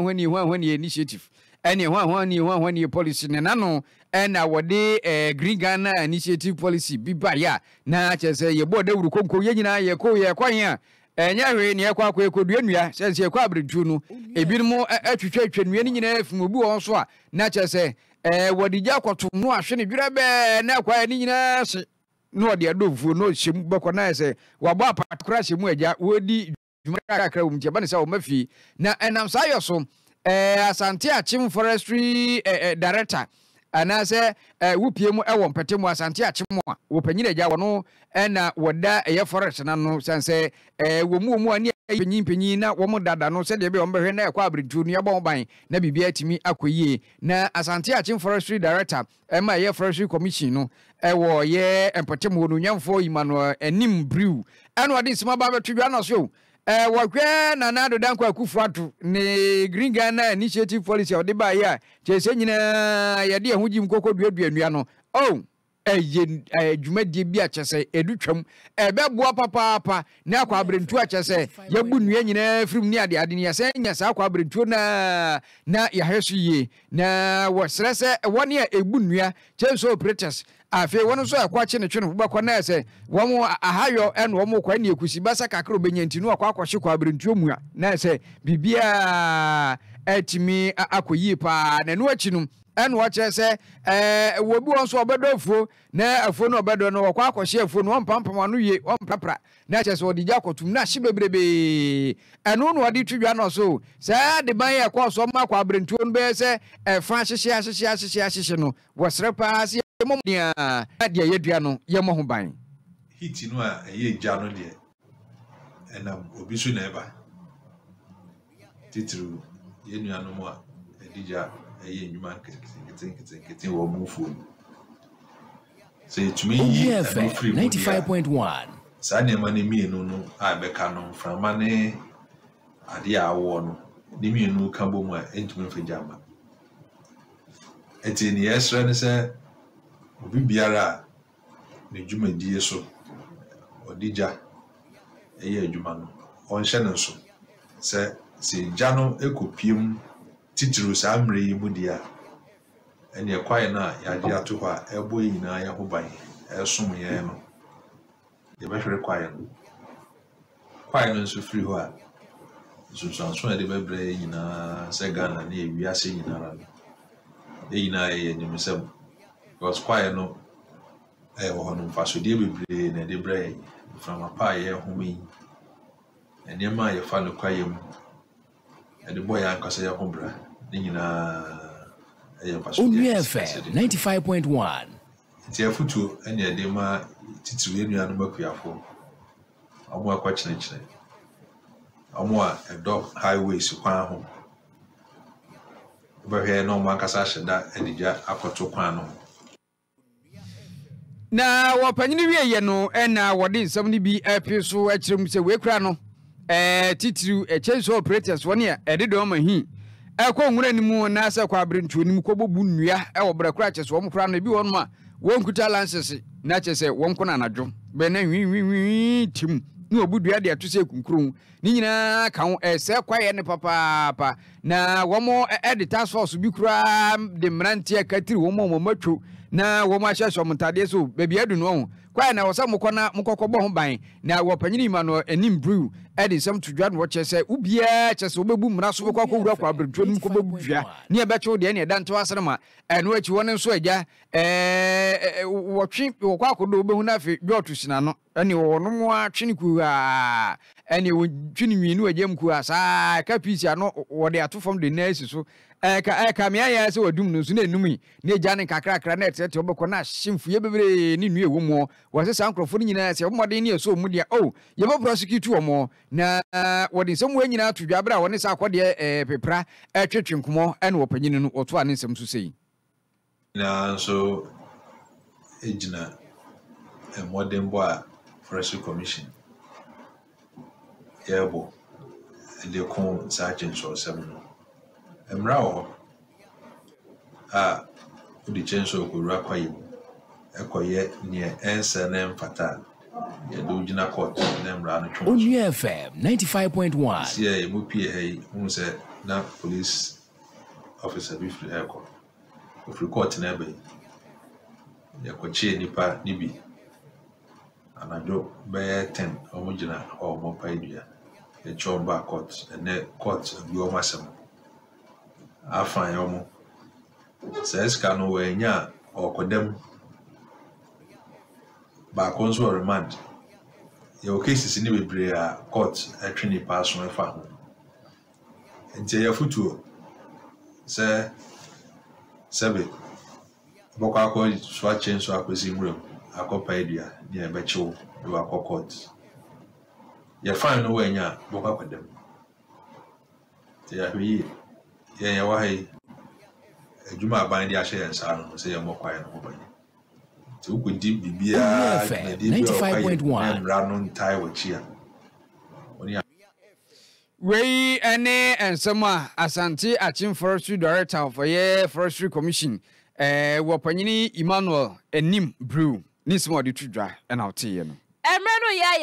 when you initiative any when you policy nano and our day Green Ghana initiative policy be by ya na say your board will come ye ko ye kwanya enyawe ne yakwa kodua sense yakwa abreju no ebinimo atwetwa nua ni nyina afum obi won so a na say wodija kwato no ahwe ne dwere be na kwa ni nyina se no de adofuo no hyem beko na say wabo apakura hyemu agya wodi dwuma kakra wo mtia ba ne say wo mafi na enam sayo so Asante Akyem Forestry Director anase wupiemu ewo mpetemu Asante Akyem a wo panyina agya wono na woda eye forest na no sense wo mu ani panyin na wo mu dada no se de be wo behwe na ekwa abreju no yebon ban na bibia atimi akoyie na Asante Akyem Forestry Director ma eye Forestry Commission no ewo ye mpetemu no nyamfo Emmanuel Annim Brew eno ade nsima ba betudwa no so wakwe na Addo Dankwa Akuffo ne Green Ghana initiative policy o de ba ya chese nyina ya de ahugim kokko duadua no dwumadie bi a chese edutwam beboa papa na akwa abrentu a chese yabu nua nyina frim ni ade ne yase nya sa akwa abrentu na ya hesu ye na wosrese woni a ebu nua chenso operators afi wono so akwa che ne twe no bako na ese womo ahayo en womo kwa ne ekusi basa kakro benyanti no akwa akwhye kwa abrentu mu a na ese bibia atimi akoyi pa na no achi no en wo che se wobi won so obedofuo na afuo no obedo no wakwa akwhye afuo no pampam anu ye ompapra na che se odija kotum na hye bebrebe eno no odi twidwa no so sa de ban ya kwa so ma kwa abrentu no be se fa hye no wosre pa se modia dia yedua no ye mo ho ban hiti no a ye gya no de enam obi so na eba titru ye nua no mo a edija eye nyuma kete wo mu fu say to me 95.1 sa ne ma ne mienu no a beka no frama ne ade awo no ne mienu ka bo mu a entumi fa jama eti ne yesra ne se obi biara ne dwumadie so odija eye adwuma no on hye ne so se jano ekopiem titru sa amre yi mu dia ene kwae na yaje ato ha ebo yina ya ho ban esom ye no ye behwere kwae no nso firi ho a so de bebre yina se Ghana na ewiase yina ra yina ye nyimsem because kwae no wo no mfaso de bebre na de bre from apa ye home ene ma ye fa no kwae mu ede boy ankasa ye ho bra Nina Onua FM 95.1 Ti afutu ene ade ma titiri enua no makuafo omo akwa chenechene omo a Addo highways kwan ho bahwe no mo ankasa hyeda edija akoto kwan no na wopanyini wieye no na wode nsam ni bi apiso akirem se we kura no titiri chenso operators woni a ededo ma hi ekwo nwura ni mu na asa kwa abrentu ni mu kobobu nnua wo brakura chese wo mkura no bi won ma won kuta lances na chese won kona anadwo be na tim ni obudua de atose kunkurun ni nyina kan ese kwaye ne papa na wo mo the task force bi kura de mrantie akatiri wo mo matwo na wo ma hye so mtade so bebi adu no kwaye na wo sa mukona mukokobọ ho ban na wo panyini Emmanuel Annim Brew edi sam tudwa no chese ubia chese obebu mra so bekwa kowura kwa abrentu nim kobebu dua ni ebecho de ne danto asrema eno achi won nso agya wotwe wo kwa akodo obehu na afi dwotu sina no ene wo no mo atwene ku a ene wo twini nwinu agyam ku a sa ka pisi ano wo de ato fam de nasi so ka me aya se wadum no so na enum ni agya ne kakrakra na etete obekọ na hyemfu ye bebre ni nue wo mo wo se sankrofo ni nyina se omode ni eso mu dia ye bo prosecute wo mo na wodi nsem wo nyina to dwabra woni sa akode pepra twetwenkomo ene wo panyini no oto ane nsem so sei na so ejina modern boy Forestry Commission yebo de kon sergeant so sem no emra wo odi chenso ko ra kwaye ekoye ne ensa na mfata ya do jina court na emra no twon Onua FM 95.1 sie mu pie hey hu se na police officer bi free airport of court na be ya kwache nipa nibi anadwo be 10 omugina o mo paidua e chomba court ene court bi o masem afan yomo seska no we nya okodem ba konso remand your cases ni bebre a court atwe ni pass on fa ho nti ya futuo se sebe bokwa ko so achen so akwesi mrem akopa edua ni ebechew do akokot ya fine no wenya bokwa kwadem te ya hwi ya wa hai adwuma aban di ahye ensa no se ya mokwa ya no banye te ukudi bibia 95.1 rano ntai wachia Wei ene ensema Asante Akyem Forestry Director for Forestry Commission wopanyini Emmanuel Annim Brew nismo de tudwa na otie no. Emre no ya